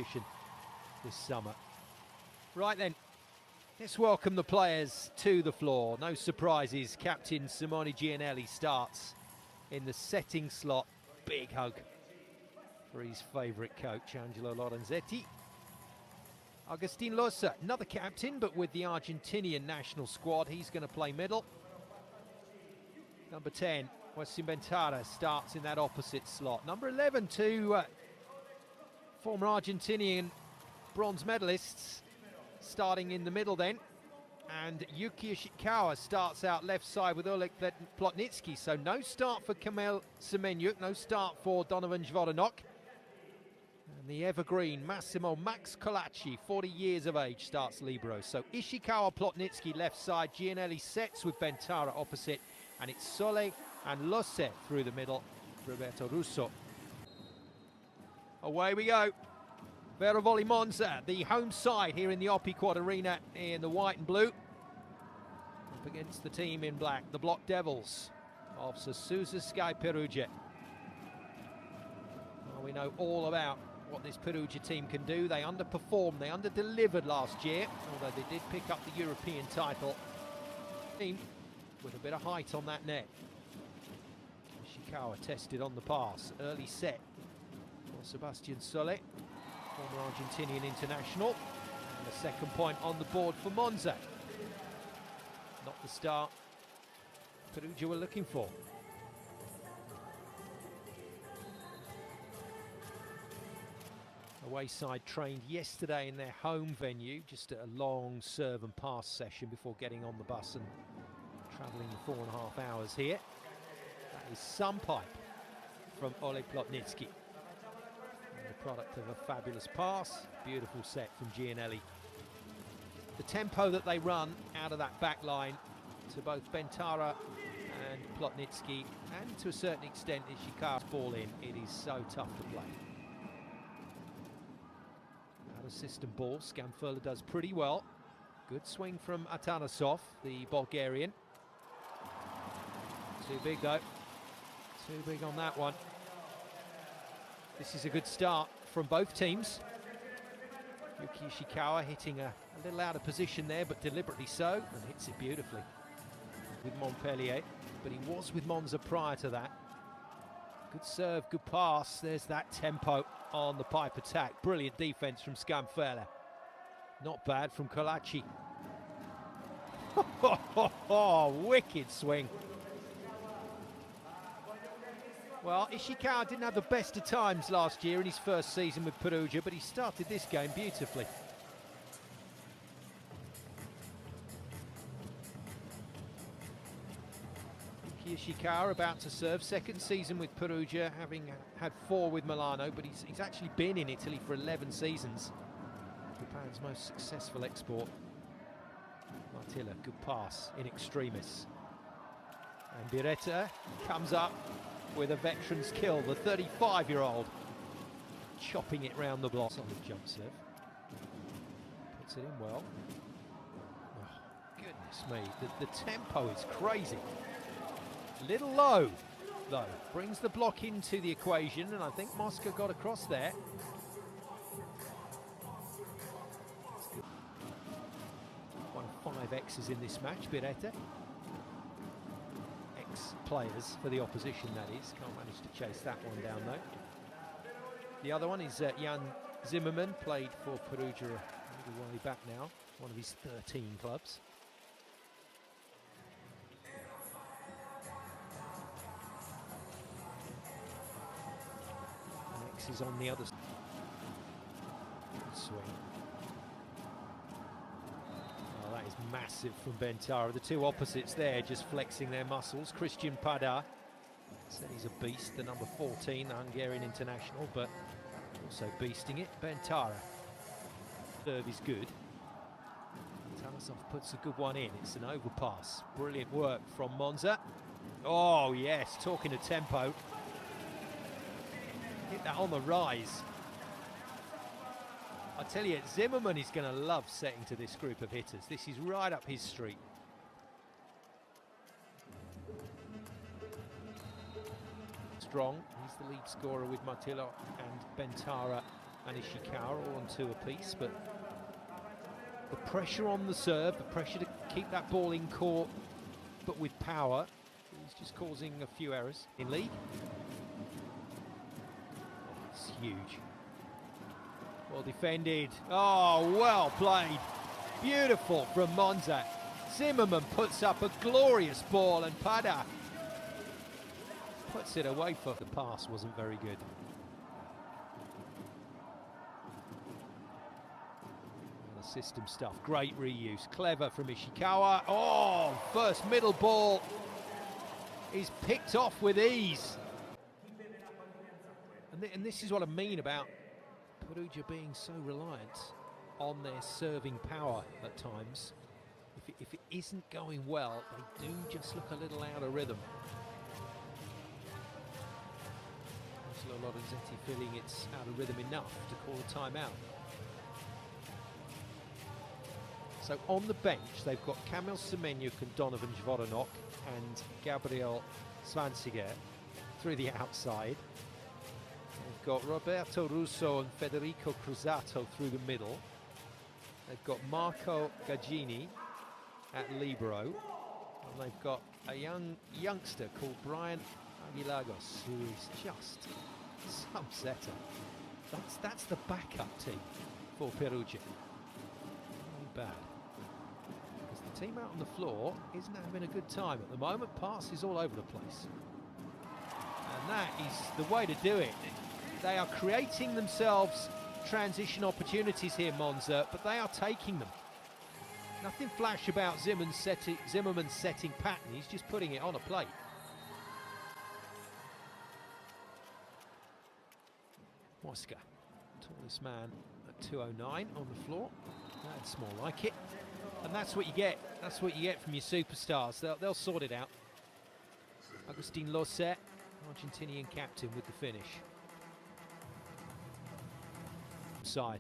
competition this summer. Right then, let's welcome the players to the floor. No surprises, Captain Simone Gianelli starts in the setting slot. Big hug for his favourite coach, Angelo Lorenzetti. Agustin Losa, another captain, but with the Argentinian national squad. He's going to play middle. Number 10, Westin Bentara, starts in that opposite slot. Number 11, two former Argentinian bronze medalists, starting in the middle then. And Yuki Ishikawa starts out left side with Oleg Plotnitsky. So no start for Kamil Semenyuk, no start for Donovan Zvodanok. And the evergreen Massimo Max Colacci, 40 years of age, starts libero. So Ishikawa, Plotnitsky left side. Gianelli sets with Bentara opposite. And it's Sole and Losse through the middle. Roberto Russo. Away we go. Vero Volley Monza, the home side here in the Oppi Quad Arena in the white and blue. Up against the team in black, the Block Devils of Sasusa Sky Perugia. Well, we know all about what this Perugia team can do. They underperformed, they under-delivered last year, although they did pick up the European title. Team with a bit of height on that net. Ishikawa tested on the pass, early set for Sebastian Sole, former Argentinian international. And the second point on the board for Monza. Not the start Perugia were looking for. Away side trained yesterday in their home venue, just a long serve and pass session before getting on the bus and travelling 4.5 hours here. That is some pipe from Oleg Plotnitsky. The product of a fabulous pass, beautiful set from Gianelli. The tempo that they run out of that back line to both Bentara and Plotnitsky, and to a certain extent Ishikawa's ball in, it is so tough to play. Out of system ball, Skamfurla does pretty well. Good swing from Atanasov, the Bulgarian. Too big though, too big on that one. This is a good start from both teams. Yuki Ishikawa hitting a little out of position there, but deliberately so, and hits it beautifully with Montpellier. But he was with Monza prior to that. Good serve, good pass. There's that tempo on the pipe attack. Brilliant defense from Skamfurla. Not bad from Colacci. Wicked swing. Well, Ishikawa didn't have the best of times last year in his first season with Perugia, but he started this game beautifully. Yuki Ishikawa about to serve, second season with Perugia, having had 4 with Milano, but he's actually been in Italy for 11 seasons. Japan's most successful export. Martilla, good pass in extremis. And Biretta comes up with a veteran's kill, the 35-year-old, chopping it round the block. Solid jump serve. Puts it in well. Oh, goodness me, the tempo is crazy. Little low, though. Brings the block into the equation, and I think Mosca got across there. One of 5 X's in this match, Biretta. Players for the opposition, that is. Can't manage to chase that one down though. The other one is Jan Zimmerman, played for Perugia a little way back now, one of his 13 clubs. X is on the other side. Good swing. That is massive from Bentara. The two opposites there just flexing their muscles. Christian Pada said he's a beast, the number 14, the Hungarian international, but also beasting it. Bentara. Serve is good. Tanasov puts a good one in. It's an overpass. Brilliant work from Monza. Oh yes, talking of tempo. Hit that on the rise. I tell you, Zimmerman is going to love setting to this group of hitters. This is right up his street. Strong, he's the lead scorer with Martillo and Bentara and Ishikawa all on two apiece, but the pressure on the serve, the pressure to keep that ball in court, but with power, is just causing a few errors in league. Oh, it's huge. Well defended. Oh, well played. Beautiful from Monza. Zimmerman puts up a glorious ball and Pada puts it away for the pass. Wasn't very good. The system stuff, great reuse, clever from Ishikawa. Oh, first middle ball is picked off with ease. And this is what I mean about Perugia being so reliant on their serving power at times. If it isn't going well, they do just look a little out of rhythm. Angelo Lorenzetti feeling it's out of rhythm enough to call a timeout. So on the bench, they've got Kamil Semenyuk and Donovan Zvoronok and Gabriel Svansiger through the outside. They've got Roberto Russo and Federico Cruzato through the middle. They've got Marco Gaggini at libero, and they've got a youngster called Brian Aguilagos, who is just some setter. That's the backup team for Perugia. Not bad. Because the team out on the floor isn't having a good time at the moment. Passes all over the place. And that is the way to do it. They are creating themselves transition opportunities here, Monza, but they are taking them. Nothing flash about Zimmerman's setting pattern, he's just putting it on a plate. Mosca, tallest man at 209 on the floor. That's more like it. And that's what you get. That's what you get from your superstars. They'll sort it out. Agustin Losset, Argentinian captain, with the finish. Side.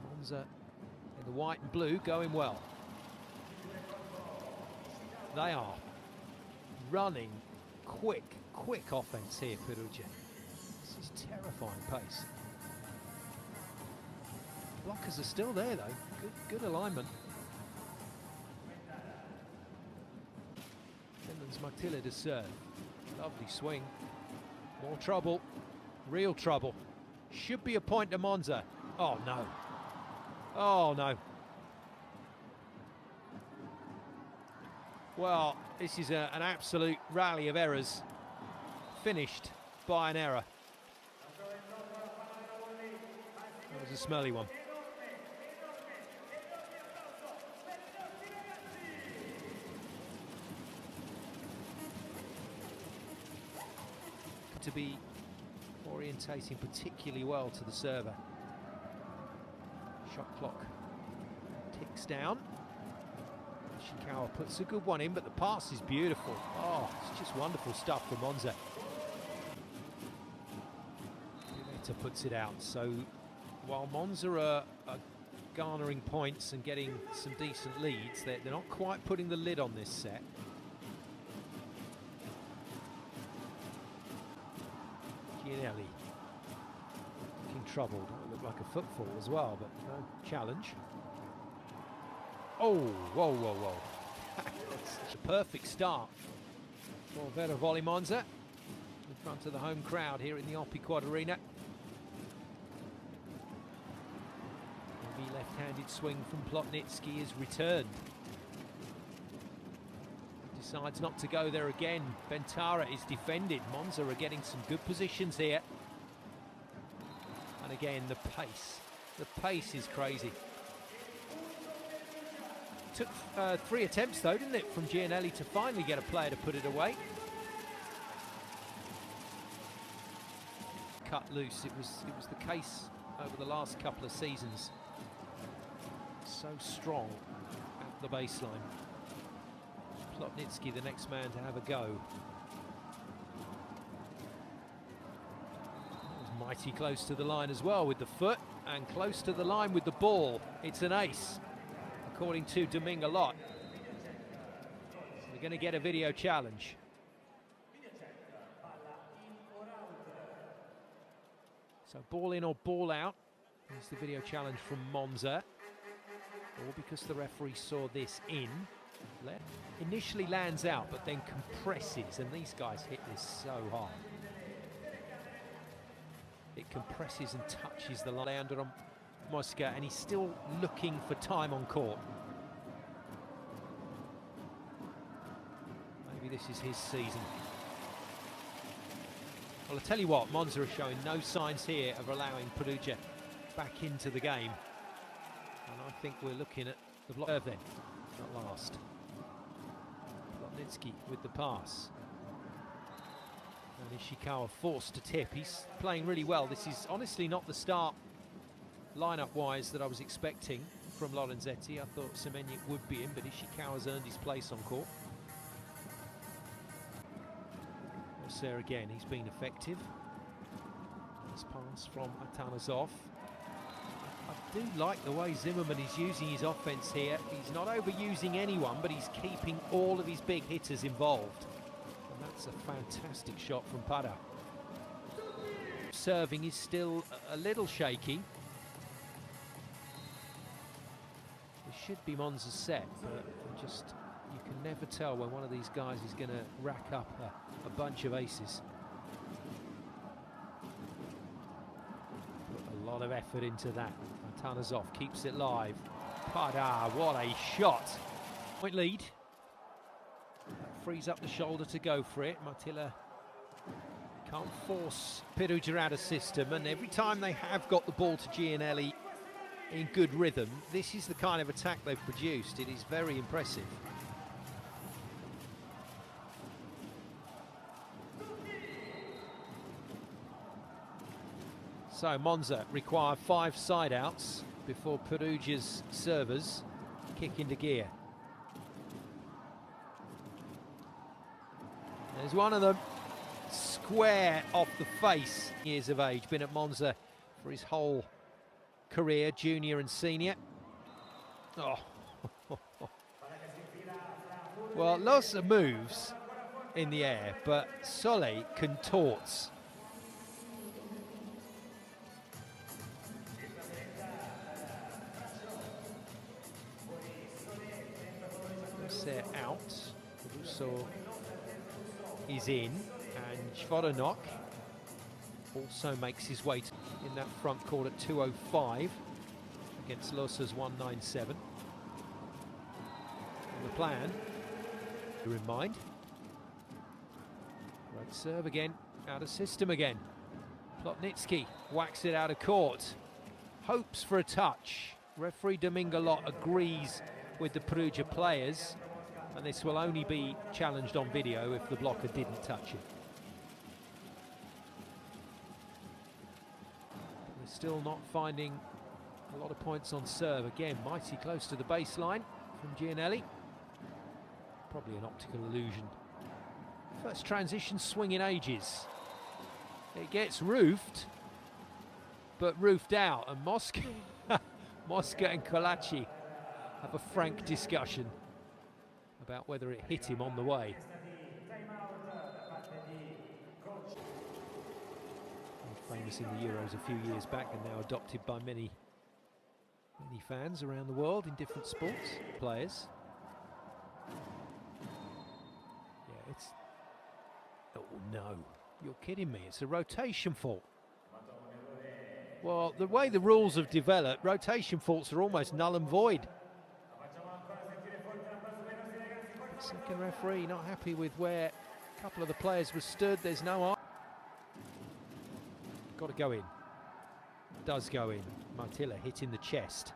Monza in the white and blue going well. They are running quick offense here, Perugia. This is terrifying pace. Blockers are still there though. Good alignment. Finland's Matilda to serve. Lovely swing. More trouble. Real trouble. Should be a point to Monza. Oh no. Oh no. Well, this is an absolute rally of errors, finished by an error. That was a smelly one. To be orientating particularly well to the server. Shot clock ticks down. Ishikawa puts a good one in, but the pass is beautiful. Oh, it's just wonderful stuff for Monza. Pimenta puts it out. So while Monza are garnering points and getting some decent leads, they're not quite putting the lid on this set. Gianelli looking troubled. It looked like a footfall as well, but no challenge. Oh, whoa. That's a perfect start for Vera Volley Monza in front of the home crowd here in the Oppiquad Arena. The left-handed swing from Plotnitsky is returned. Decides not to go there again. Bentara is defended. Monza are getting some good positions here. And again, the pace is crazy. Took 3 attempts though, didn't it, from Gianelli to finally get a player to put it away. Cut loose. It was the case over the last couple of seasons. So strong at the baseline. Plotnitsky, the next man to have a go. That was mighty close to the line as well with the foot, and close to the line with the ball. It's an ace, according to Dominga Lot. We're going to get a video challenge. So ball in or ball out. Here's the video challenge from Monza. All because the referee saw this in. Initially lands out, but then compresses, and these guys hit this so hard. It compresses and touches the lander on Mosca, and he's still looking for time on court. Maybe this is his season. Well, I tell you what, Monza are showing no signs here of allowing Perugia back into the game. And I think we're looking at the block then, at last. Plotnitsky with the pass. And Ishikawa forced to tip. He's playing really well. This is honestly not the start lineup-wise that I was expecting from Lorenzetti. I thought Semenuk would be in, but Ishikawa's earned his place on court. There again, he's been effective. This pass from Atanasov. I do like the way Zimmerman is using his offense here. He's not overusing anyone, but he's keeping all of his big hitters involved. And that's a fantastic shot from Pada. Serving is still a little shaky. It should be Monza's set, but just you can never tell when one of these guys is going to rack up a bunch of aces. Put a lot of effort into that. Atanasov keeps it live. Pada, what a shot. Point lead. That frees up the shoulder to go for it. Martilla can't force Perugia out of system, and every time they have got the ball to Gianelli in good rhythm, this is the kind of attack they've produced. It is very impressive. So Monza require 5 side-outs before Perugia's servers kick into gear. There's one of them, square off the face. Years of age, been at Monza for his whole career, junior and senior. Oh. Well, lots of moves in the air, but Sole contorts. Set out, also is in, and Voronok also makes his way in that front court at 2:05 against Losa's 197. And the plan, bear in mind, great serve again, out of system again. Plotnitsky whacks it out of court, hopes for a touch. Referee Domingalot agrees with the Perugia players, and this will only be challenged on video if the blocker didn't touch it. But they're still not finding a lot of points on serve. Again, mighty close to the baseline from Gianelli. Probably an optical illusion. First transition swing in ages. It gets roofed, but roofed out, and Mosca and Colaci have a frank discussion about whether it hit him on the way. Famous in the Euros a few years back and now adopted by many fans around the world in different sports, players. Yeah, it's... Oh no, you're kidding me, it's a rotation fault. Well, the way the rules have developed, rotation faults are almost null and void. Second referee not happy with where a couple of the players were stood. There's no... Got to go in. Does go in. Martilla hit in the chest.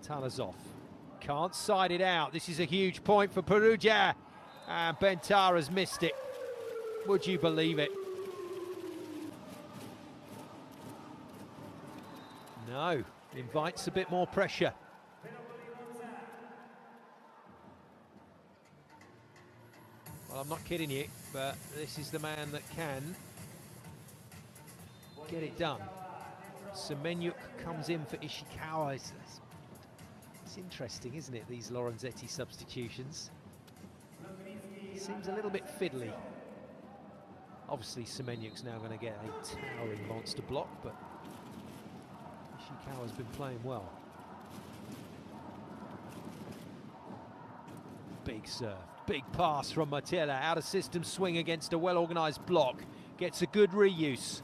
Atanasov can't side it out. This is a huge point for Perugia. And Bentara's missed it. Would you believe it? No. Invites a bit more pressure. Well, I'm not kidding you, but this is the man that can get it done. Semenuk comes in for Ishikawa. It's interesting, isn't it, these Lorenzetti substitutions? Seems a little bit fiddly. Obviously, Semenyuk's now going to get a towering monster block, but Ishikawa's been playing well. Big serve, big pass from Matilla. Out of system swing against a well-organised block. Gets a good reuse.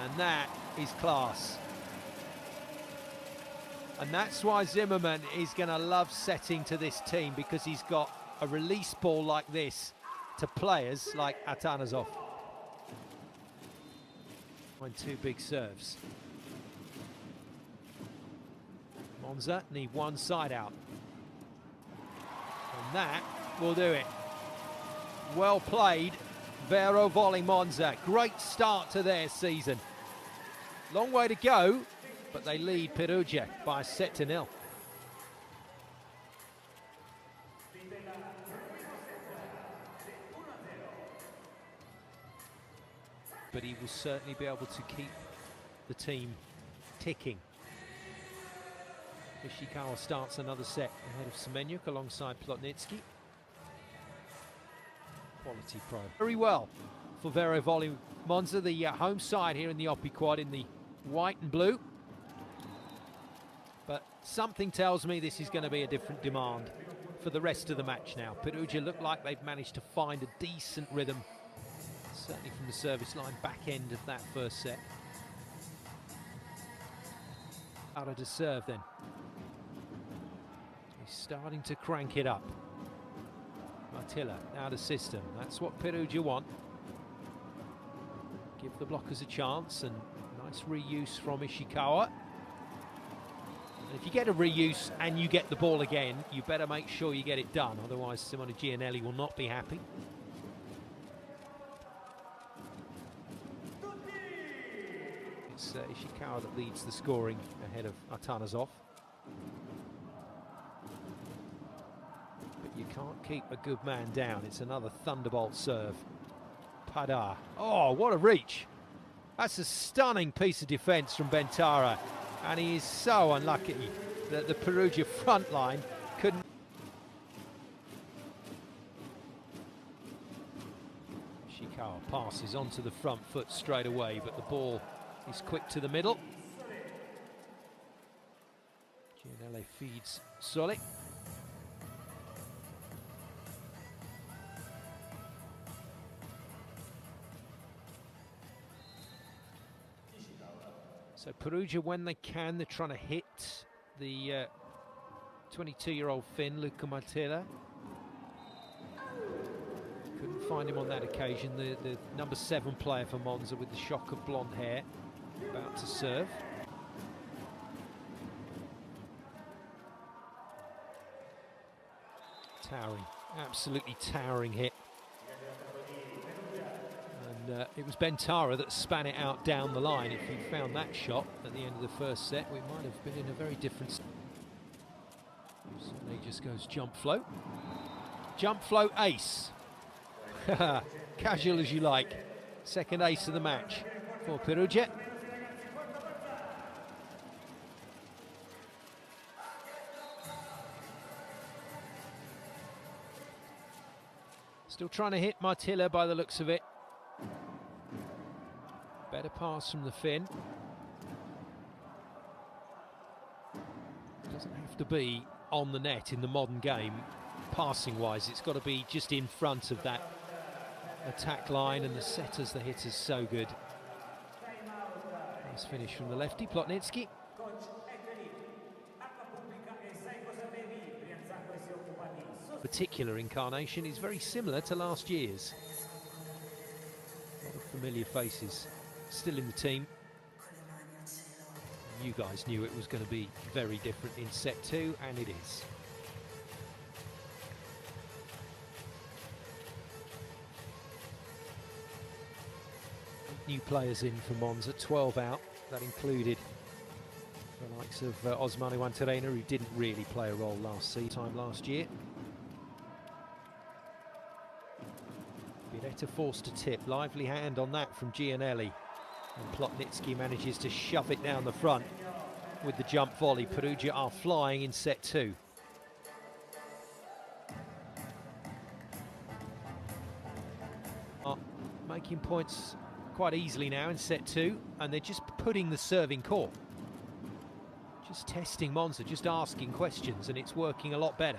And that is class. And that's why Zimmerman is going to love setting to this team, because he's got a release ball like this to players like Atanasov. And two big serves. Monza need one side out. And that will do it. Well played, Vero Volley Monza. Great start to their season. Long way to go, but they lead Perugia by a set to 0. But he will certainly be able to keep the team ticking. Ishikawa starts another set ahead of Semenyuk alongside Plotnitsky. Quality pro. Very well for Vero Volley Monza, the home side here in the Oppi Quad in the white and blue. But something tells me this is going to be a different demand for the rest of the match now. Perugia look like they've managed to find a decent rhythm, certainly from the service line back end of that first set. Out of to serve then. He's starting to crank it up. Martilla out of system. That's what Perugia want. Give the blockers a chance, and nice reuse from Ishikawa. And if you get a reuse and you get the ball again, you better make sure you get it done, otherwise Simone Gianelli will not be happy. It's Ishikawa that leads the scoring ahead of Atanasov. But you can't keep a good man down. It's another thunderbolt serve. Padar. Oh, what a reach. That's a stunning piece of defence from Bentara. And he is so unlucky that the Perugia front line couldn't. Ishikawa passes onto the front foot straight away, but the ball is quick to the middle. Gianelli feeds Soli. So Perugia, when they can, they're trying to hit the 22-year-old Finn, Luca Martilla. Couldn't find him on that occasion. The number 7 player for Monza with the shock of blonde hair, about to serve. Towering, absolutely towering hit. And it was Bentara that span it out down the line. If he found that shot at the end of the first set, we might have been in a very different. So he just goes jump float. Jump float ace. Casual as you like. Second ace of the match for Perugia. Still trying to hit Martilla by the looks of it. Better pass from the Finn. Doesn't have to be on the net in the modern game, passing-wise. It's got to be just in front of that attack line, and the setters, the hitters, so good. Nice finish from the lefty, Plotnitsky. Particular incarnation is very similar to last year's. A lot of familiar faces still in the team. You guys knew it was going to be very different in set 2, and it is. New players in for Monza, 12 out. That included the likes of Osmanu Antarena, who didn't really play a role last year. Biretta forced to tip, lively hand on that from Gianelli. And Plotnitsky manages to shove it down the front with the jump volley. Perugia are flying in set 2. making points quite easily now in set 2, and they're just putting the serving court. Just testing Monza, just asking questions, and it's working a lot better.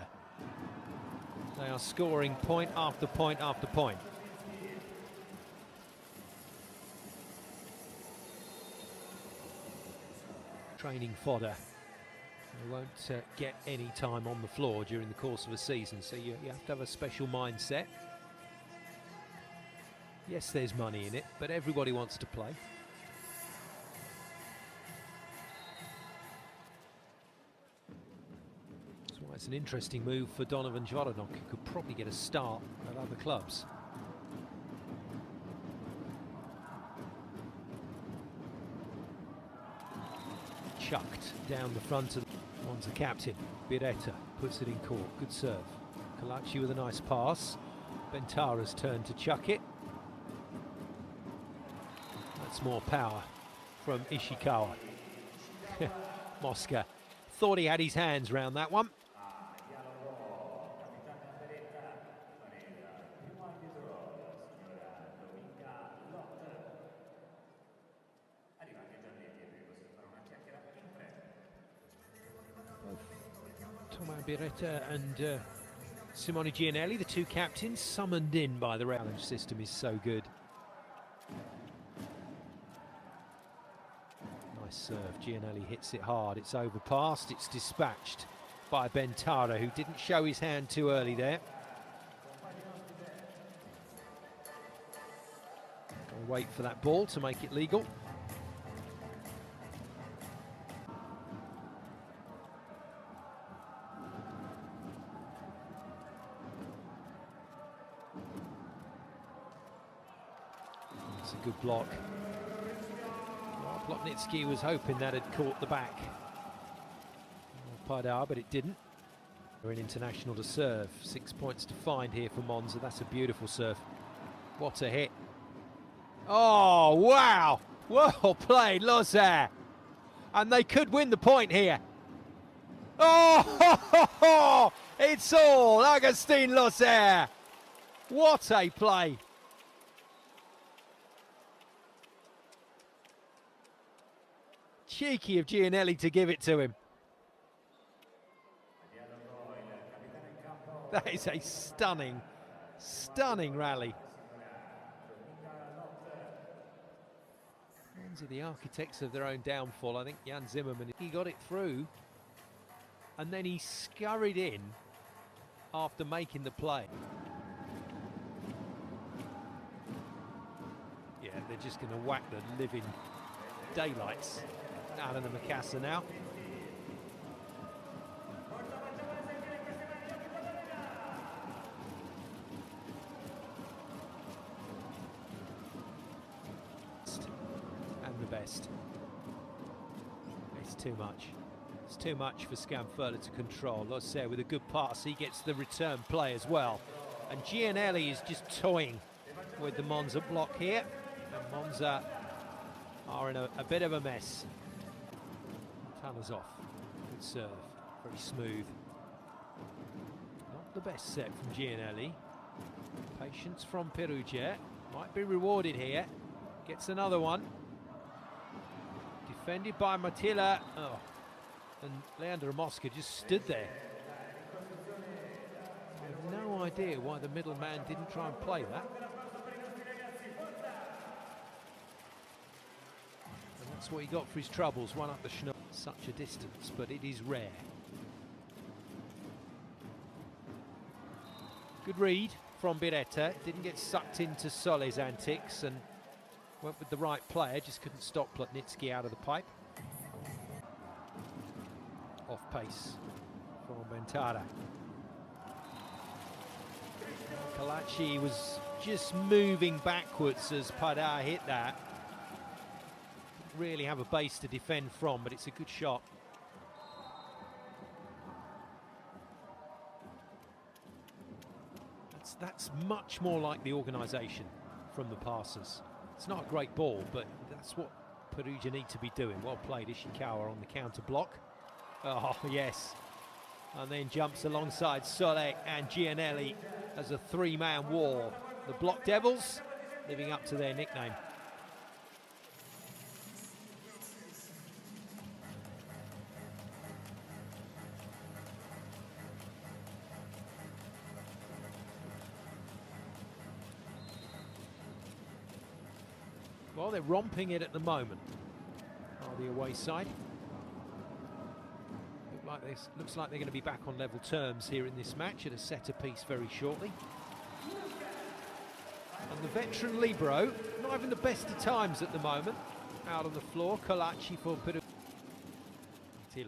They are scoring point after point after point. Training fodder. They won't get any time on the floor during the course of a season, so you have to have a special mindset. Yes, there's money in it, but everybody wants to play. That's why it's an interesting move for Donovan Joranok, who could probably get a start at other clubs. Chucked down the front of the Monza captain. Biretta puts it in court. Good serve. Kalachi with a nice pass. Bentara's turn to chuck it. That's more power from Ishikawa. Mosca thought he had his hands round that one. Biretta and Simone Gianelli, the two captains, summoned in by the challenge system, is so good. Nice serve. Gianelli hits it hard. It's overpassed. It's dispatched by Bentara, who didn't show his hand too early there. Gonna wait for that ball to make it legal. It's a good block. Well, Plotnitsky was hoping that had caught the back of Pardar, but it didn't. They're an international to serve. 6 points to find here for Monza. That's a beautiful serve. What a hit. Oh, wow! Well played, Lozère. And they could win the point here. Oh, it's all Augustin Lozère. What a play. Cheeky of Gianelli to give it to him. That is a stunning, stunning rally. Monza, the architects of their own downfall. I think Jan Zimmerman, he got it through, and then he scurried in after making the play. Yeah, they're just going to whack the living daylights out of the Mikasa now. And the best. It's too much. It's too much for Scanfurter to control. Lozère with a good pass. He gets the return play as well. And Gianelli is just toying with the Monza block here. And Monza are in a bit of a mess. Tanner's off. Good serve. Very smooth. Not the best set from Gianelli. Patience from Perugia. Might be rewarded here. Gets another one. Defended by Matilla. Oh. And Leandro Mosca just stood there. I have no idea why the middleman didn't try and play that. And that's what he got for his troubles. One up the schnoz. Such a distance, but it is rare. Good read from Biretta. Didn't get sucked into Sole's antics and went with the right player. Just couldn't stop Plotnitsky out of the pipe. Off pace from Bentara. Kalachi was just moving backwards as Pardar hit that. Didn't really have a base to defend from, but it's a good shot. That's much more like the organisation from the passers. It's not a great ball, but that's what Perugia need to be doing. Well played, Ishikawa on the counter block. Oh, yes. And then jumps alongside Sole and Gianelli as a three-man wall. The Block Devils living up to their nickname. Well, they're romping it at the moment. The away side. Looks like they're going to be back on level terms here in this match at a set apiece very shortly. And the veteran libero, not having the best of times at the moment, out on the floor. Colaci for Perugia. Tila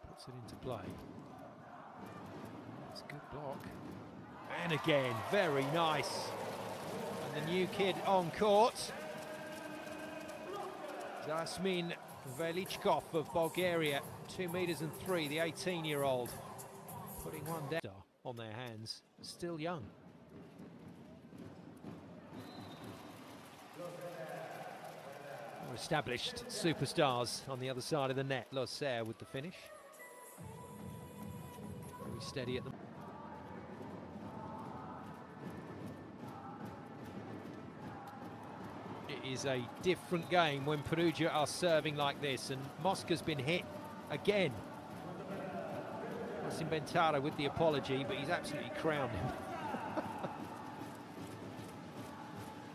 puts it into play. That's a good block. And again, very nice. And the new kid on court. Zasmin Velichkov of Bulgaria, 2 meters and 3, the 18-year-old, putting one down on their hands, still young. More established superstars on the other side of the net. Loser with the finish. Very steady at the moment. Is a different game when Perugia are serving like this, and Mosca's been hit again. That's Inventara with the apology, but he's absolutely crowned him.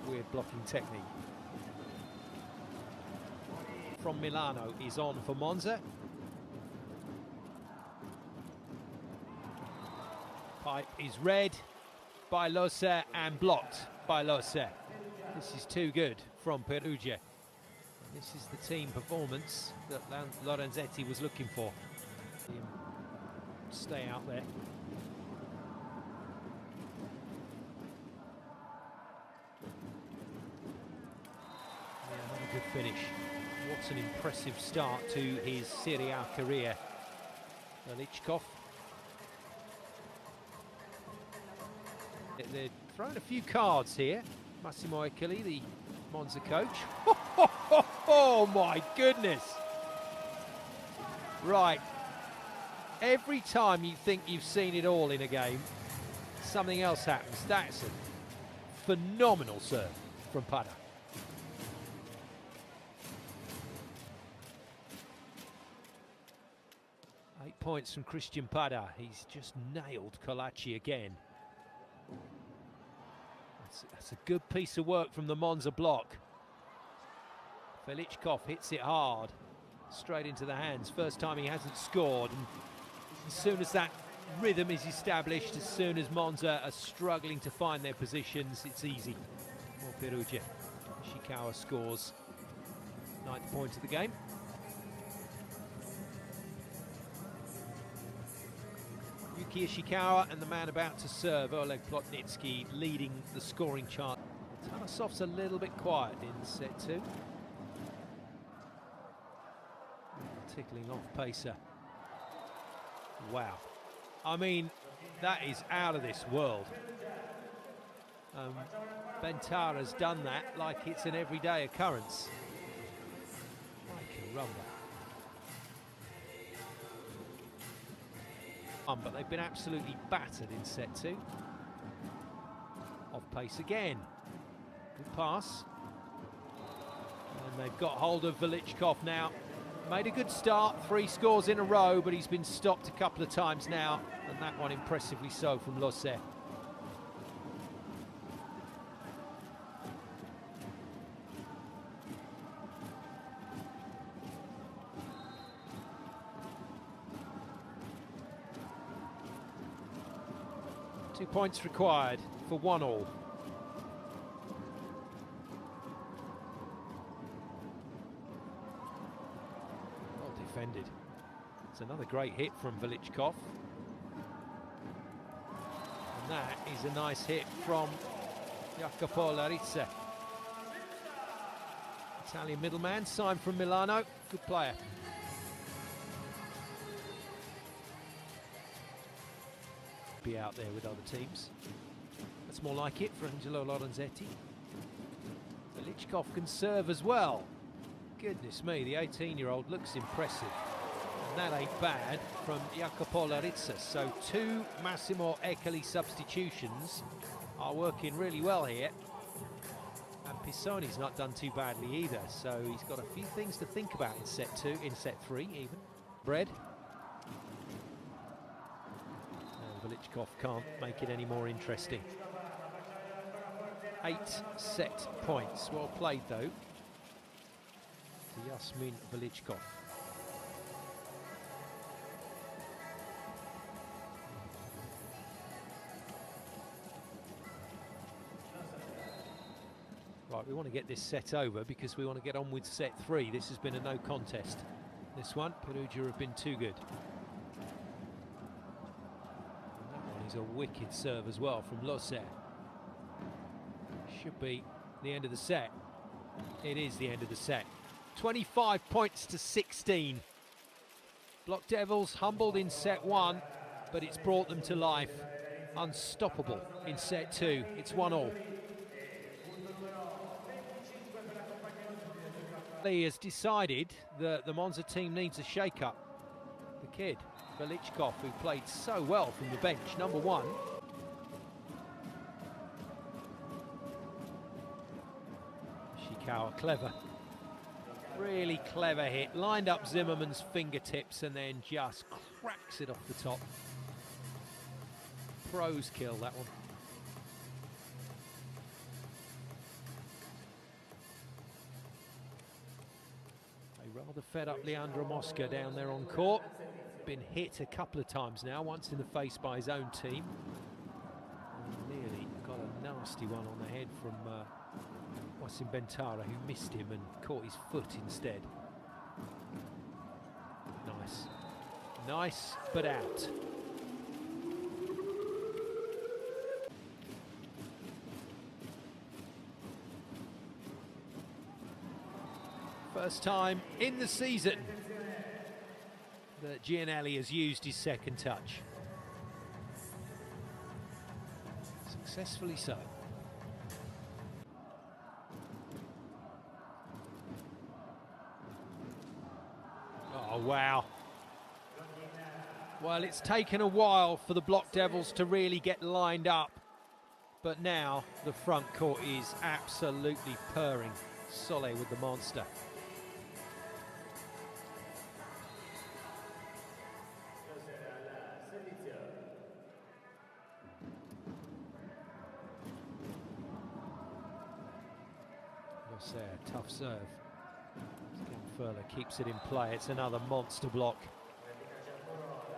Weird blocking technique. From Milano is on for Monza. Pipe is read by Loser and blocked by Loser. This is too good from Perugia. This is the team performance that Lorenzetti was looking for. Stay out there. Yeah, not a good finish. What an impressive start to his Serie A career. Velichkov. They're throwing a few cards here. Massimo Echeli, the Monza coach. Oh my goodness! Right. Every time you think you've seen it all in a game, something else happens. That's a phenomenal serve from Pada. Points from Christian Pada. He's just nailed Colaci again. That's a good piece of work from the Monza block. Velichkov hits it hard, straight into the hands. First time he hasn't scored. And as soon as that rhythm is established, as soon as Monza are struggling to find their positions, it's easy for Perugia. Ishikawa scores 9th point of the game. Yuki Ishikawa and the man about to serve, Oleg Plotnitsky, leading the scoring chart. Tarasov's a little bit quiet in set 2. Tickling off Pacer. Wow. I mean, that is out of this world. Bentara's done that like it's an everyday occurrence. Like a rumba. But they've been absolutely battered in set 2. Off pace again. Good pass. And they've got hold of Velichkov now. Made a good start, 3 scores in a row, but he's been stopped a couple of times now, and that one impressively so from Loser. Two points required for 1-1. Well defended. It's another great hit from Velichkov. And that is a nice hit from Jacopo Larizza. Italian middleman, signed from Milano. Good player. Be out there with other teams. That's more like it for Angelo Lorenzetti. Velichkov can serve as well. Goodness me, the 18-year-old looks impressive. And that ain't bad from Jacopo Larizza. So 2 Massimo Echeli substitutions are working really well here. Pisoni's not done too badly either, so he's got a few things to think about in set 2, in set 3 even. Bread. And Velichkov can't make it any more interesting. 8 set points. Well played though to Yasmin Velichkov. Right, we want to get this set over because we want to get on with set 3. This has been a no contest. This one, Perugia have been too good. And that one is a wicked serve as well from Loser. Should be the end of the set. It is the end of the set. 25 points to 16. Block Devils humbled in set 1, but it's brought them to life. Unstoppable in set 2. It's 1-1. He has decided that the Monza team needs a shake-up. The kid, Velichkov, who played so well from the bench, number 1. Ishikawa, clever. Really clever hit. Lined up Zimmerman's fingertips and then just cracks it off the top. Pros kill, that one. Rather fed up Leandro Mosca down there on court. Been hit a couple of times now, once in the face by his own team. And nearly got a nasty one on the head from Wasim Bentara, who missed him and caught his foot instead. Nice. Nice, but out. First time in the season that Gianelli has used his second touch. Successfully so. Oh, wow. Well, it's taken a while for the Block Devils to really get lined up, but now the front court is absolutely purring. Sole with the monster. Tough serve. Furler keeps it in play. It's another monster block.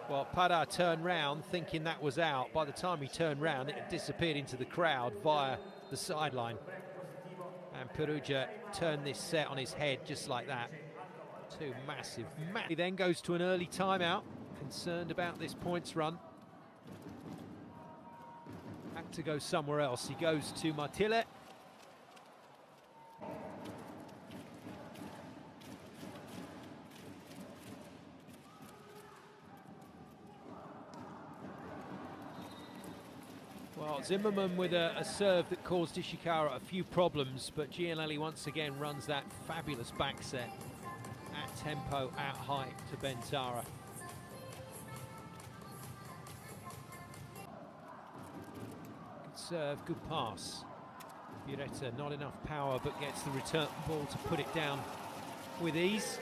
Well, Pada turned round thinking that was out. By the time he turned round, it had disappeared into the crowd via the sideline. And Perugia turned this set on his head just like that. Two massive. He then goes to an early timeout, concerned about this points run. Had to go somewhere else. He goes to Martile. Well, Zimmerman with a serve that caused Ishikawa a few problems, but Gianelli once again runs that fabulous back set at tempo, at height to Bentara. Good serve, good pass. Buretta, not enough power, but gets the return ball to put it down with ease.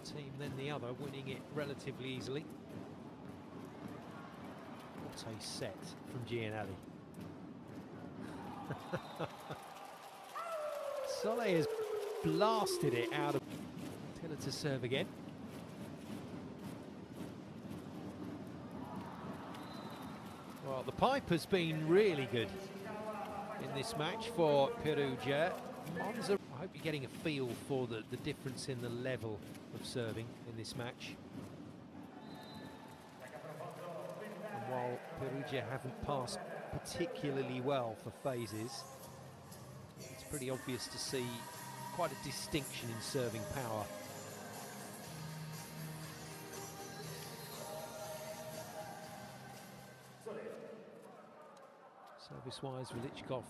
Team then the other, winning it relatively easily. What a set from Gianelli. Sole has blasted it out of Tiller to serve again. Well, the pipe has been really good in this match for Perugia. Monza, I hope you're getting a feel for the difference in the level of serving in this match. And while Perugia haven't passed particularly well for phases, it's pretty obvious to see quite a distinction in serving power. Service-wise, Velichkov,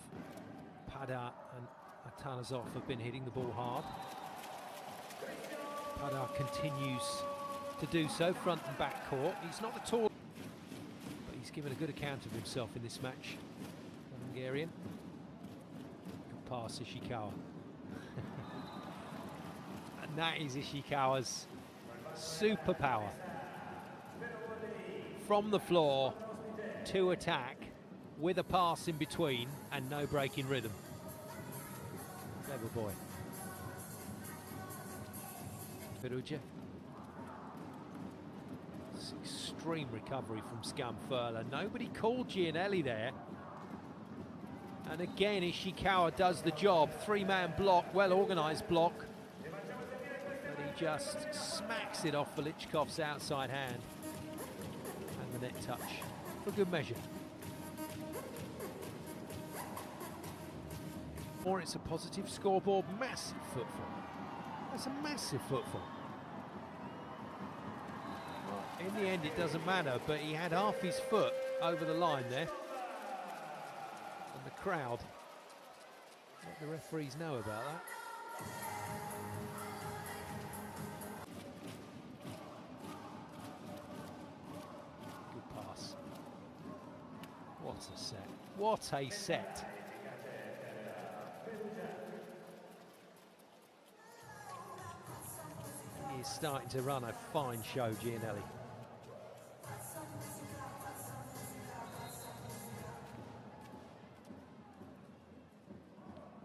Pada and Atanasov have been hitting the ball hard. Pada continues to do so, front and back court. He's not at all, but he's given a good account of himself in this match. The Hungarian. Good pass, Ishikawa. And that is Ishikawa's superpower. From the floor to attack, with a pass in between and no break in rhythm. Clever boy. Perugia. Extreme recovery from Scamfurla. Nobody called Gianelli there. And again, Ishikawa does the job. Three-man block, well-organised block. But he just smacks it off Velichkov's outside hand. And the net touch for good measure. Or it's a positive scoreboard. Massive footfall. That's a massive footfall. Well, in the end, it doesn't matter, but he had half his foot over the line there. And the crowd, let the referees know about that. Good pass. What a set. What a set. He's starting to run a fine show, Gianelli.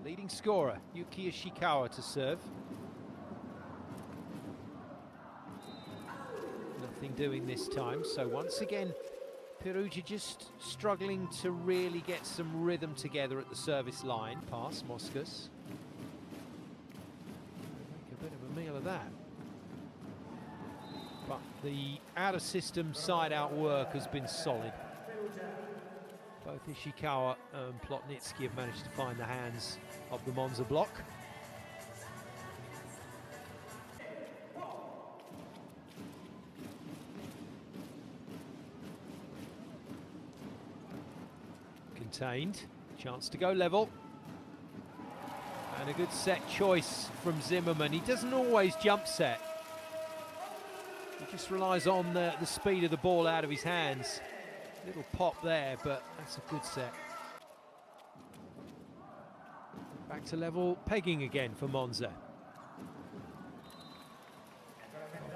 Leading scorer, Yuki Ishikawa to serve. Nothing doing this time, so once again, Perugia just struggling to really get some rhythm together at the service line. Pass, Moscas. Make a bit of a meal of that. But the out-of-system side-out work has been solid. Both Ishikawa and Plotnitsky have managed to find the hands of the Monza block. Contained, chance to go level. And a good set choice from Zimmerman. He doesn't always jump set. He just relies on the speed of the ball out of his hands. Little pop there, but that's a good set. Back to level pegging again for Monza.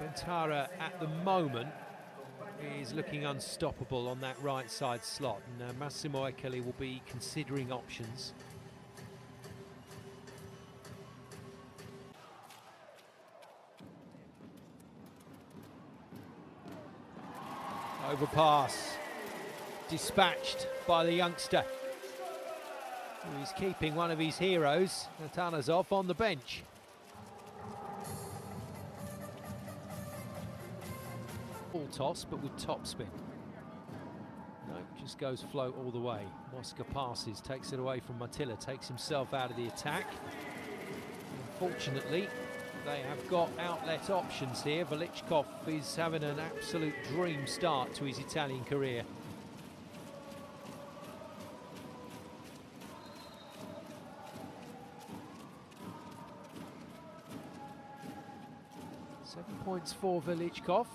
Bentara at the moment is looking unstoppable on that right side slot, and Massimo Ekeli will be considering options. Overpass, dispatched by the youngster, who is keeping one of his heroes, Atanasov, on the bench. Ball toss, but with topspin. No, just goes float all the way. Mosca passes, takes it away from Matilla, takes himself out of the attack. Unfortunately, they have got outlet options here. Velichkov is having an absolute dream start to his Italian career. Seven points for Velichkov.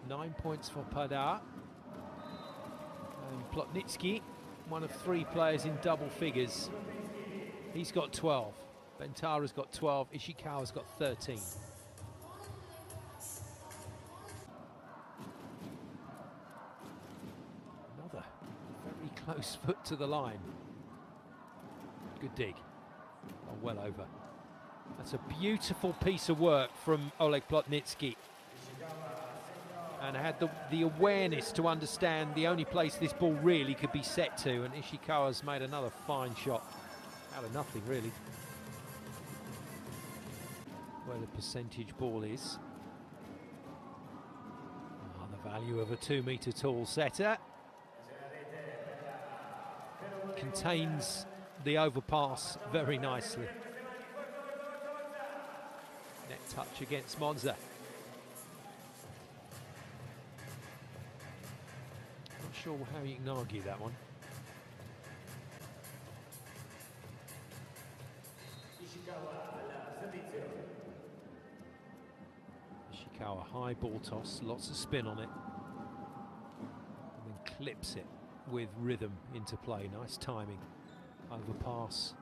9 points for Pada. And Plotnitsky, one of three players in double figures. He's got 12. Bentara's got 12, Ishikawa's got 13. Another very close foot to the line. Good dig. Oh, well over. That's a beautiful piece of work from Oleg Plotnitsky. And had the awareness to understand the only place this ball really could be set to, and Ishikawa's made another fine shot out of nothing, really. Where the percentage ball is. Oh, the value of a 2-metre tall setter. Contains the overpass very nicely. Net touch against Monza. Not sure how you can argue that one. high ball toss, lots of spin on it, and then clips it with rhythm into play. Nice timing. Overpass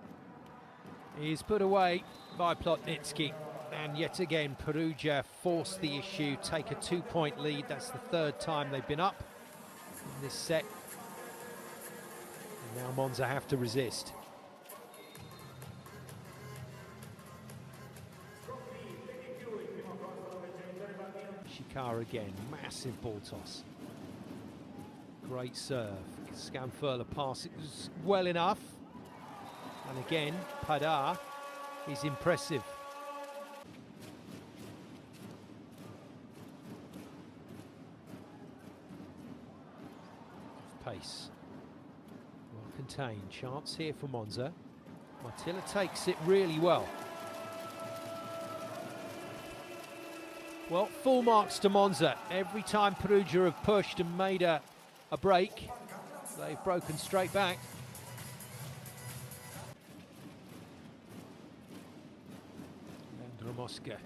is put away by Plotnicki, and yet again Perugia force the issue, take a 2-point lead. That's the third time they've been up in this set, and now Monza have to resist. Ishikawa again, massive ball toss. Great serve. Scanfurler pass, it was well enough. And again, Padar is impressive. Pace. Well contained. Chance here for Monza. Martilla takes it really well. Well, full marks to Monza. Every time Perugia have pushed and made a break, they've broken straight back. And Ramoska not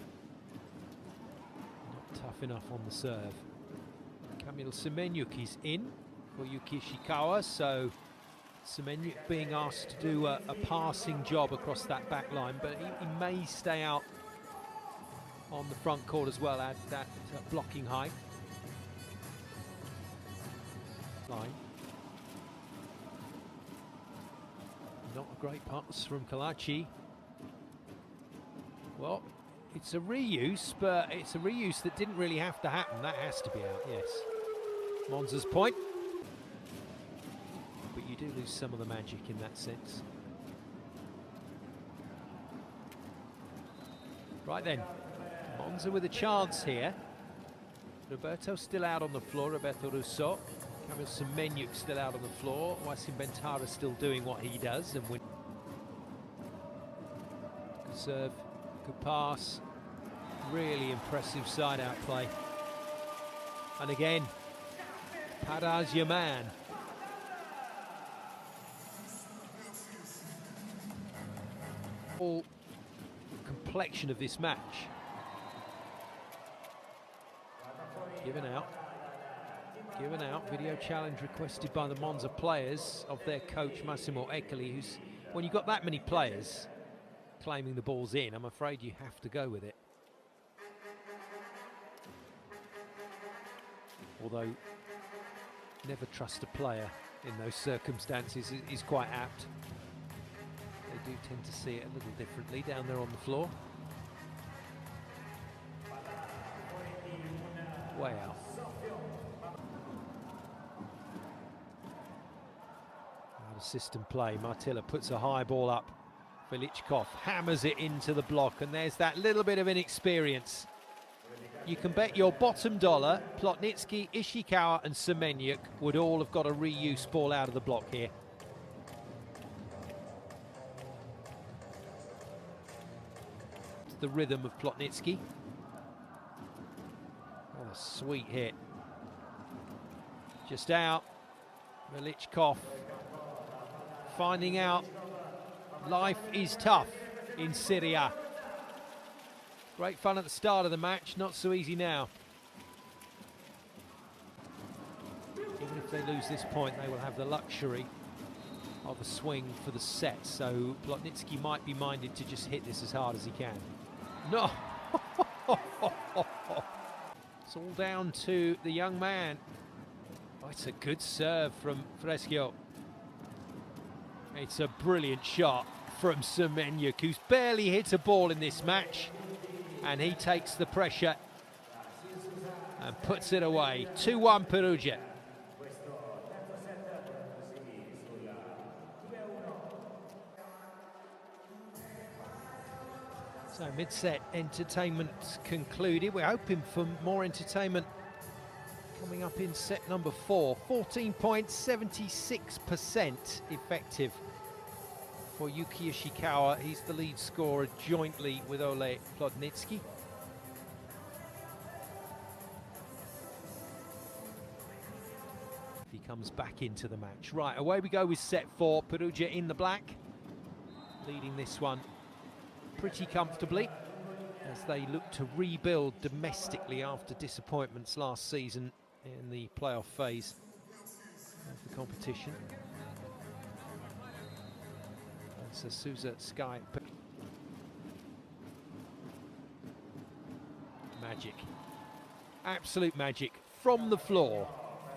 tough enough on the serve. Kamil Semenyuk is in for Yuki Ishikawa, so Semenyuk being asked to do a passing job across that back line, but he may stay out on the front court as well, add that blocking height. Line. Not a great pass from Kalachi. Well, it's a reuse, but it's a reuse that didn't really have to happen. That has to be out, yes. Monza's point. But you do lose some of the magic in that sense. Right then, Monza with a chance here. Roberto still out on the floor, Roberto Russo. Kamil Semenyuk still out on the floor. Wasim Bentara still doing what he does and win. Good serve, good pass. Really impressive side-out play. And again, Padar's your man. All complexion of this match. Given out. Video challenge requested by the Monza players of their coach Massimo Eccoli, who's, when you've got that many players claiming the ball's in, I'm afraid you have to go with it. Although, never trust a player in those circumstances is quite apt. They do tend to see it a little differently down there on the floor. Way out. Out of system play. Martilla puts a high ball up. Velichkov hammers it into the block, and there's that little bit of inexperience. You can bet your bottom dollar Plotnicki, Ishikawa and Semenyuk would all have got a reuse ball out of the block here. The rhythm of Plotnicki. Oh, a sweet hit. Just out. Velichkov finding out life is tough in Serie A. Great fun at the start of the match, not so easy now. Even if they lose this point, they will have the luxury of a swing for the set, so Plotnicki might be minded to just hit this as hard as he can. No! It's all down to the young man. Oh, it's a good serve from Freschio. It's a brilliant shot from Semenyuk, who's barely hit a ball in this match. And he takes the pressure and puts it away. 2-1 Perugia. So mid-set entertainment concluded. We're hoping for more entertainment coming up in set number 4. 14 points, 76% effective for Yuki Ishikawa. He's the lead scorer jointly with Ole Plotnicki. He comes back into the match. Right, away we go with set 4. Perugia in the black, leading this one pretty comfortably, as they look to rebuild domestically after disappointments last season in the playoff phase of the competition. So Sousa Sky. Magic. Absolute magic from the floor.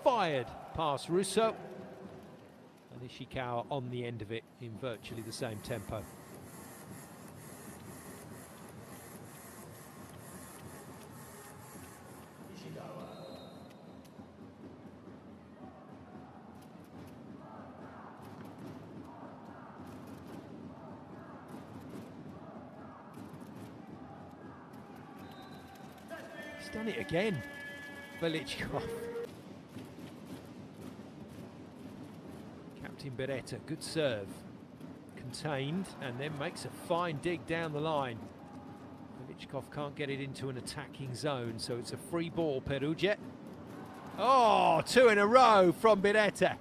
Fired past Russo. And Ishikawa on the end of it in virtually the same tempo. He's done it again, Velichkov. Captain Beretta, good serve. Contained, and then makes a fine dig down the line. Velichkov can't get it into an attacking zone, so it's a free ball, Perugia. Oh, two in a row from Beretta.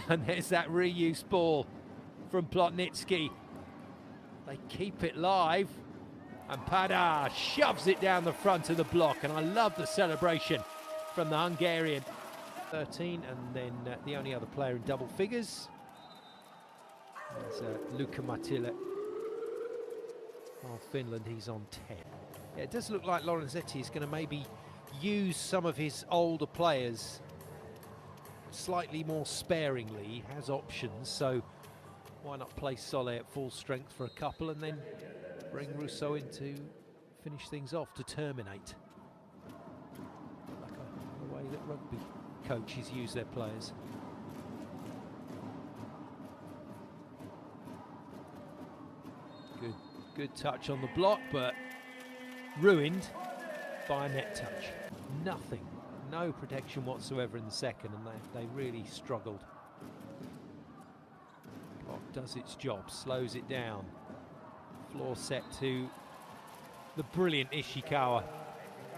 And there's that reuse ball from Plotnitsky. They keep it live, and Pada shoves it down the front of the block, and I love the celebration from the Hungarian. 13, and then the only other player in double figures is Luka Matila of Finland. He's on 10. Yeah, it does look like Lorenzetti is going to maybe use some of his older players slightly more sparingly. He has options, so why not play Sole at full strength for a couple and then bring Russo in to finish things off, to terminate. Like a way that rugby coaches use their players. Good touch on the block, but ruined by a net touch. Nothing, no protection whatsoever in the second, and they really struggled. Block does its job, slows it down. Floor set to the brilliant Ishikawa.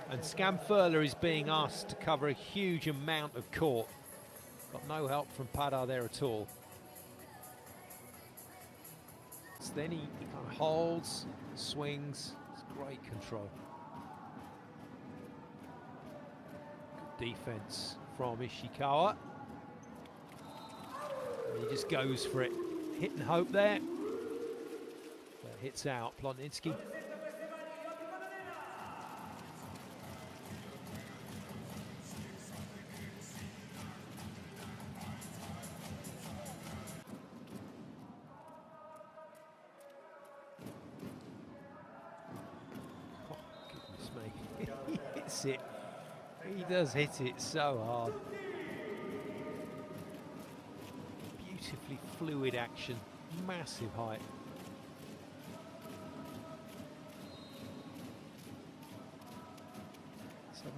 And Scamfurla is being asked to cover a huge amount of court. Got no help from Pada there at all. So then he kind of holds, swings. It's great control. Good defense from Ishikawa. And he just goes for it. Hit and hope there. But hits out. Plotnitsky. He hits it. He does hit it so hard. Beautifully fluid action. Massive height.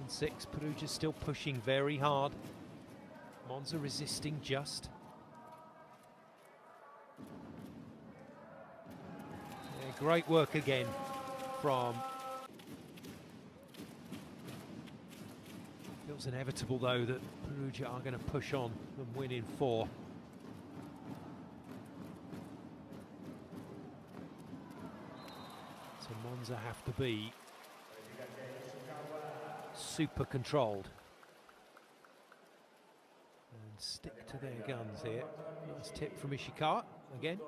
Six. Perugia still pushing very hard. Monza resisting just. Yeah, great work again from. Feels inevitable though that Perugia are going to push on and win in 4. So Monza have to be super controlled and stick to their guns here. Nice tip from Ishikawa again.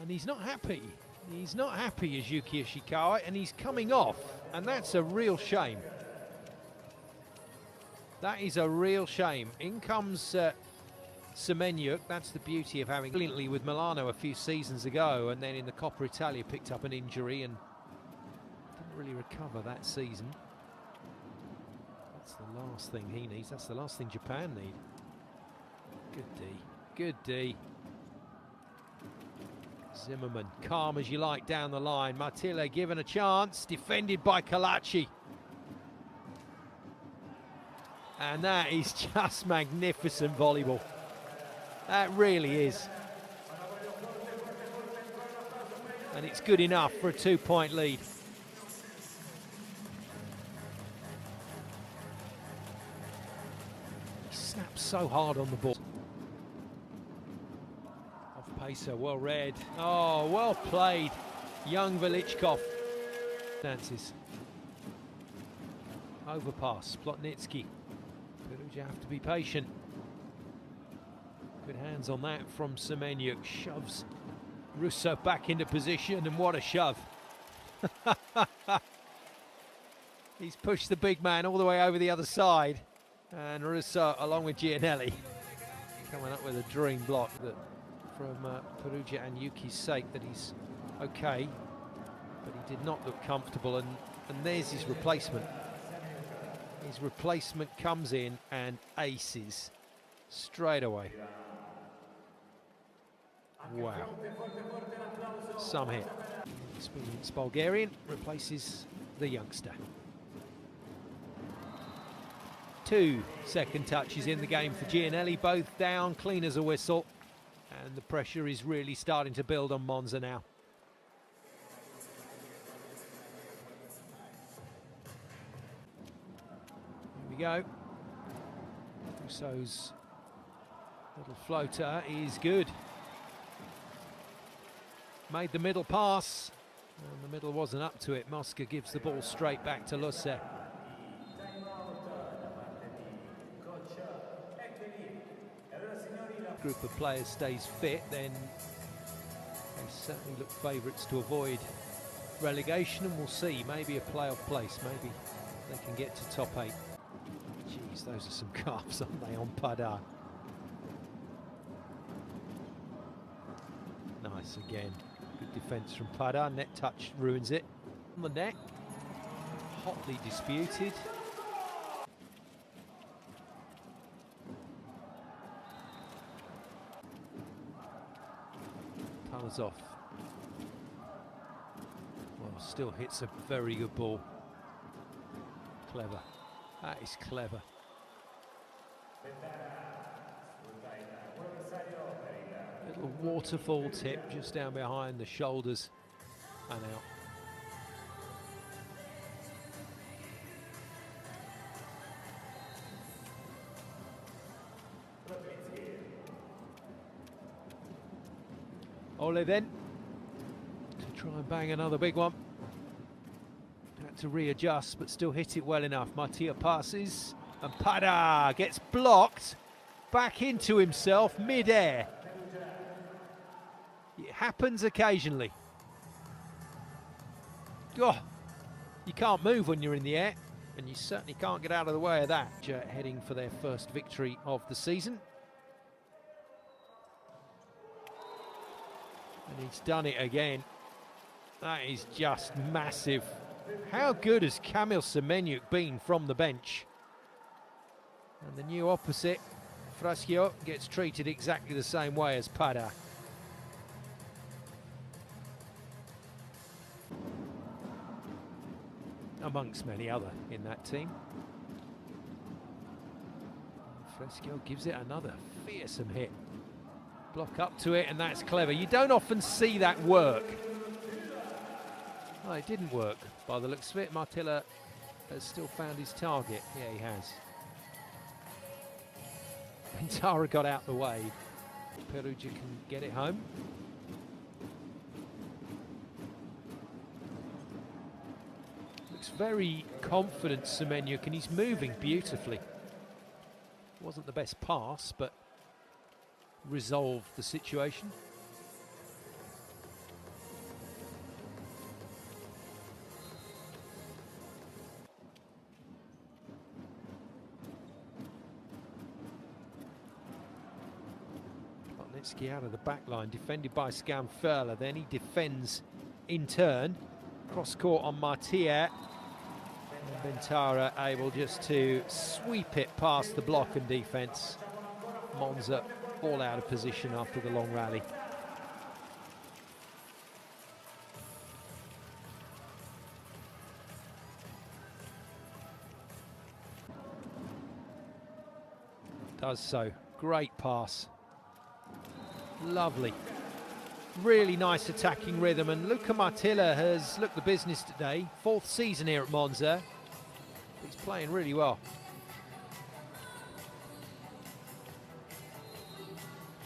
And he's not happy. He's not happy as Yuki Ishikawa, and he's coming off, and that's a real shame. That is a real shame. In comes Semenyuk. That's the beauty of having brilliantly with Milano a few seasons ago, and then in the Coppa Italia picked up an injury and didn't really recover that season. That's the last thing he needs. That's the last thing Japan need. Good D. Good D. Zimmerman, calm as you like down the line. Matila given a chance, defended by Kalachi. And that is just magnificent volleyball. That really is. And it's good enough for a 2-point lead. so hard on the ball. Off pacer, well read. Oh, well played. Young Velichkov. Dances. Overpass, Plotnitsky. Perugia have to be patient. Good hands on that from Semenyuk. Shoves Russo back into position, and what a shove. He's pushed the big man all the way over the other side. And Russo, along with Gianelli, coming up with a dream block that, from Perugia and Yuki's sake, that he's okay. But he did not look comfortable, and there's his replacement. His replacement comes in and aces straight away. Wow. Some hit. Experienced Bulgarian replaces the youngster. 2 second touches in the game for Gianelli, both down, clean as a whistle. And the pressure is really starting to build on Monza now. Here we go. Russo's little floater is good. Made the middle pass, and the middle wasn't up to it. Mosca gives the ball straight back to Lusse. Group of players stays fit, then they certainly look favourites to avoid relegation, and we'll see. Maybe a playoff place, maybe they can get to top 8. Jeez, those are some calves, aren't they, on Padar? Nice again. Good defence from Padar. Net touch ruins it. On the net, hotly disputed. Off. Well, still hits a very good ball. Clever. That is clever. Little waterfall tip just down behind the shoulders and out. Ole then to try and bang another big one. Had to readjust, but still hit it well enough. Mattia passes, and Pada gets blocked back into himself mid-air. It happens occasionally. Oh, you can't move when you're in the air, and you certainly can't get out of the way of that. Heading for their first victory of the season. And he's done it again. That is just massive. How good has Kamil Semenyuk been from the bench? And the new opposite, Fraschio, gets treated exactly the same way as Pada. Amongst many other in that team. Fraschio gives it another fearsome hit. Block up to it, and that's clever. You don't often see that work. Oh, it didn't work by the looks of it. Martilla has still found his target. Yeah, he has. Pintara got out the way. Perugia can get it home. Looks very confident, Semenyuk, and he's moving beautifully. Wasn't the best pass, but resolved the situation. Plotnitsky out of the back line, defended by Scanfurla. Then he defends in turn. Cross court on Martia. Bentara able just to sweep it past the block and defence. Monza all out of position after the long rally. Does so. Great pass. Lovely. Really nice attacking rhythm, and Luca Martilla has looked the business today. 4th season here at Monza. He's playing really well.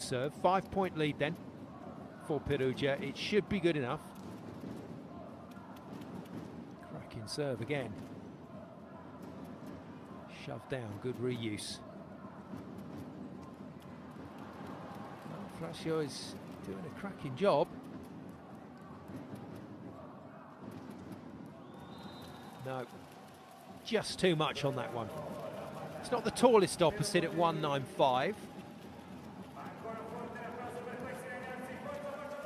serve. 5-point lead then for Perugia. It should be good enough. Cracking serve again. Shoved down, good reuse. Well, Frasio is doing a cracking job. No, just too much on that one. It's not the tallest opposite at 195.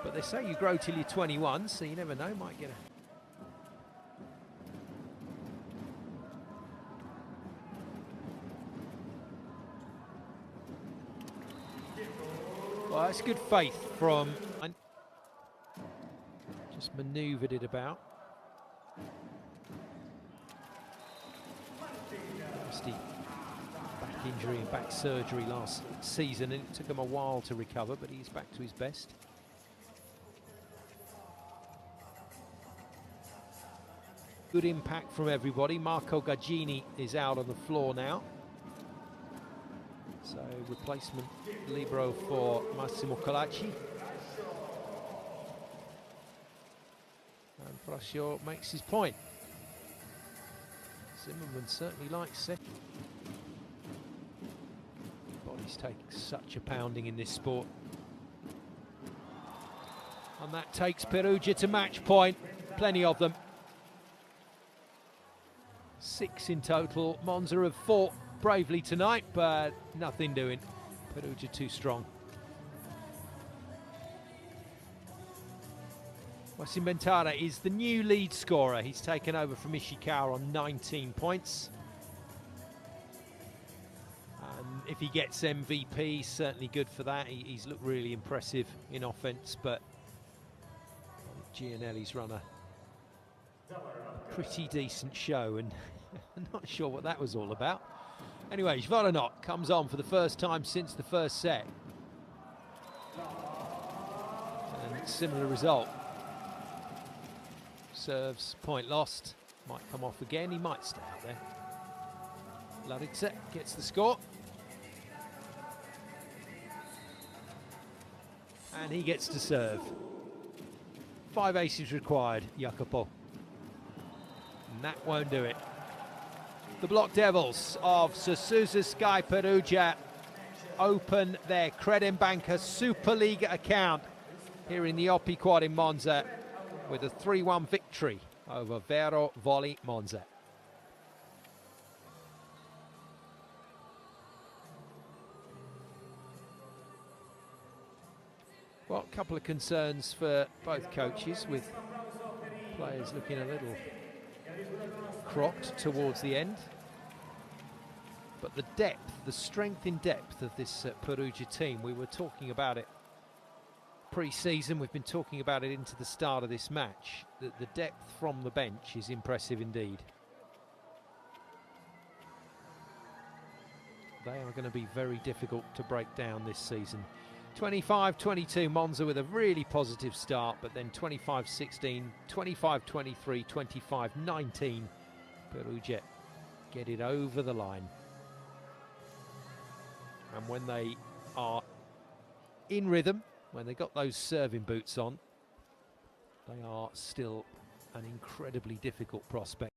But they say you grow till you're 21, so you never know, might get a... Well, that's good faith from... Just manoeuvred it about. Nasty back injury and back surgery last season, and it took him a while to recover, but he's back to his best. Good impact from everybody. Marco Gaggini is out on the floor now. So replacement libero for Massimo Colacci. And Frasio makes his point. Zimmerman certainly likes it. Body's taking such a pounding in this sport. And that takes Perugia to match point. Plenty of them. 6 in total. Monza have fought bravely tonight, but nothing doing. Perugia too strong. Wasimbentara is the new lead scorer. He's taken over from Ishikawa on 19 points. And if he gets MVP, certainly good for that. He's looked really impressive in offence, but Gianelli's run a pretty decent show, and I'm not sure what that was all about. Anyway, Zvoronok comes on for the first time since the first set. And similar result. Serves, point lost. Might come off again, he might stay out there. Laritze gets the score. And he gets to serve. 5 aces required, Jacopo. And that won't do it. The Block Devils of Suzusa Sky Perugia open their Credembanca SuperLega account here in the Oppi Quad in Monza with a 3-1 victory over Vero Volley Monza. Well, a couple of concerns for both coaches, with players looking a little crocked towards the end. But the depth, the strength in depth of this Perugia team, we were talking about it pre-season, we've been talking about it into the start of this match. The depth from the bench is impressive indeed. They are going to be very difficult to break down this season. 25-22 Monza with a really positive start, but then 25-16, 25-23, 25-19 Perugia get it over the line. And when they are in rhythm, when they got those serving boots on, they are still an incredibly difficult prospect.